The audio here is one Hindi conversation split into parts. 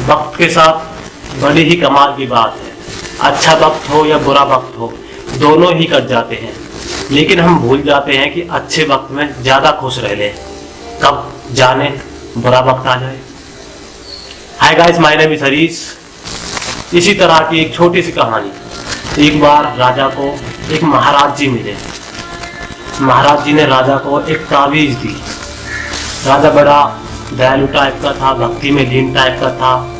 वक्त के साथ बड़ी ही कमाल की बात है। अच्छा वक्त हो या बुरा वक्त हो, दोनों ही कट जाते हैं, लेकिन हम भूल जाते हैं कि अच्छे वक्त में ज़्यादा खुश रह लें, कब जाने बुरा वक्त आ जाए। Hi guys, my name is Harish. इसी तरह की एक छोटी सी कहानी। एक बार राजा को एक महाराज जी मिले। महाराज जी ने राजा को एक ताबीज दी। राजा बड़ा दयालु टाइप का था, भक्ति में लीन टाइप का था,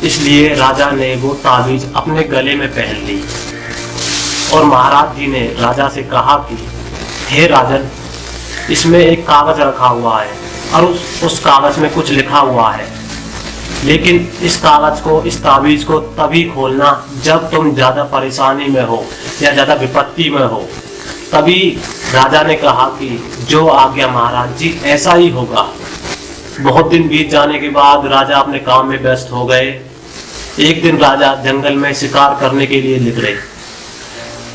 इसलिए राजा ने वो ताबीज अपने गले में पहन ली। और महाराज जी ने राजा से कहा कि हे राजन, इसमें एक कागज रखा हुआ है और उस कागज में कुछ लिखा हुआ है, लेकिन इस कागज को, इस ताबीज को तभी खोलना जब तुम ज्यादा परेशानी में हो या ज्यादा विपत्ति में हो। तभी राजा ने कहा कि जो आज्ञा महाराज जी, ऐसा ही होगा। बहुत दिन बीत जाने के बाद राजा अपने काम में व्यस्त हो गए। एक दिन राजा जंगल में शिकार करने के लिए निकले।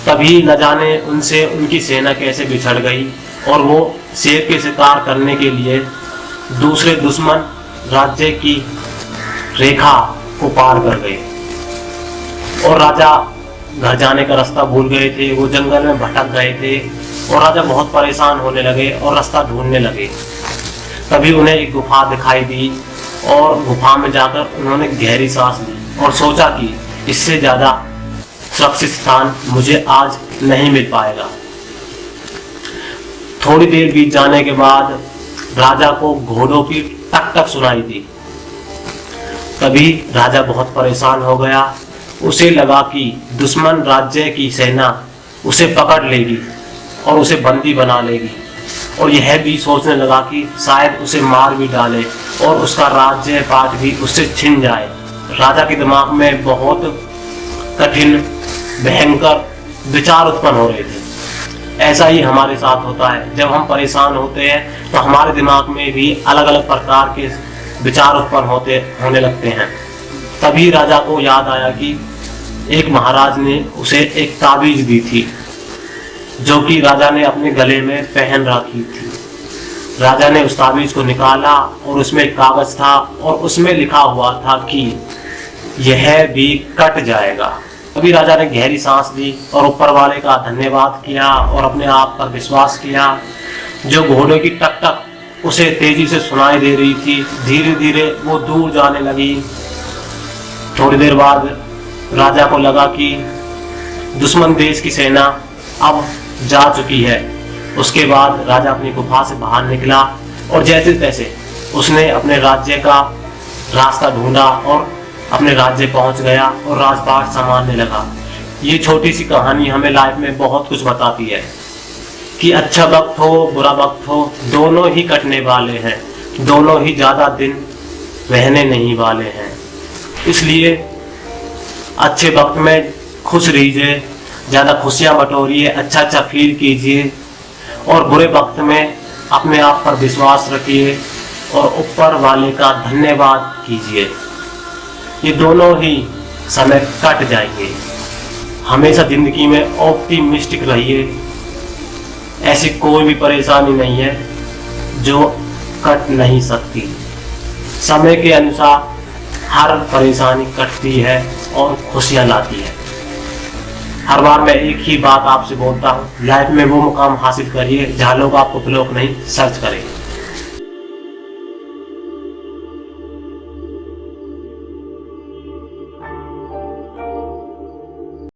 तभी न जाने उनसे उनकी सेना कैसे बिछड़ गई और वो शेर के शिकार करने के लिए दूसरे दुश्मन राज्य की रेखा को पार कर गए और राजा घर जाने का रास्ता भूल गए थे। वो जंगल में भटक गए थे और राजा बहुत परेशान होने लगे और रास्ता ढूंढने लगे। तभी उन्हें एक गुफा दिखाई दी और गुफा में जाकर उन्होंने गहरी सांस ली और सोचा कि इससे ज़्यादा सुरक्षित स्थान मुझे आज नहीं मिल पाएगा। थोड़ी देर बीत जाने के बाद राजा को घोड़ों की टक टक सुनाई दी। तभी राजा बहुत परेशान हो गया। उसे लगा कि दुश्मन राज्य की सेना उसे पकड़ लेगी और उसे बंदी बना लेगी, और यह भी सोचने लगा कि शायद उसे मार भी डाले और उसका राज्य पाठ भी उससे छिन जाए। राजा के दिमाग में बहुत कठिन, भयंकर विचार उत्पन्न हो रहे थे। ऐसा ही हमारे साथ होता है। जब हम परेशान होते हैं तो हमारे दिमाग में भी अलग अलग प्रकार के विचार उत्पन्न होने लगते हैं। तभी राजा को याद आया कि एक महाराज ने उसे एक ताबीज दी थी, जो कि राजा ने अपने गले में पहन रखी थी। राजा ने उस ताबीज को निकाला और उसमें एक कागज था और उसमें लिखा हुआ था कि यह भी कट जाएगा। तभी राजा ने गहरी सांस ली और ऊपर वाले का धन्यवाद किया और अपने आप पर विश्वास किया। जो घोड़े की टक टक उसे तेजी से सुनाई दे रही थी, धीरे धीरे वो दूर जाने लगी। थोड़ी देर बाद राजा को लगा कि दुश्मन देश की सेना अब जा चुकी है। उसके बाद राजा अपनी गुफा से बाहर निकला और जैसे तैसे उसने अपने राज्य का रास्ता ढूंढा और अपने राज्य पहुंच गया और राजपाट संभालने लगा। ये छोटी सी कहानी हमें लाइफ में बहुत कुछ बताती है कि अच्छा वक्त हो, बुरा वक्त हो, दोनों ही कटने वाले हैं, दोनों ही ज़्यादा दिन रहने नहीं वाले हैं। इसलिए अच्छे वक्त में खुश रहिए, ज़्यादा खुशियाँ बटोरिए, अच्छा फील कीजिए, और बुरे वक्त में अपने आप पर विश्वास रखिए और ऊपर वाले का धन्यवाद कीजिए। ये दोनों ही समय कट जाएंगे। हमेशा ज़िंदगी में ऑप्टिमिस्टिक रहिए। ऐसी कोई भी परेशानी नहीं है जो कट नहीं सकती। समय के अनुसार हर परेशानी कटती है और खुशियाँ लाती है। हर बार मैं एक ही बात आपसे बोलता हूँ, लाइफ में वो मुकाम हासिल करिए जहाँ लोग आपको ब्लॉक नहीं सर्च करें।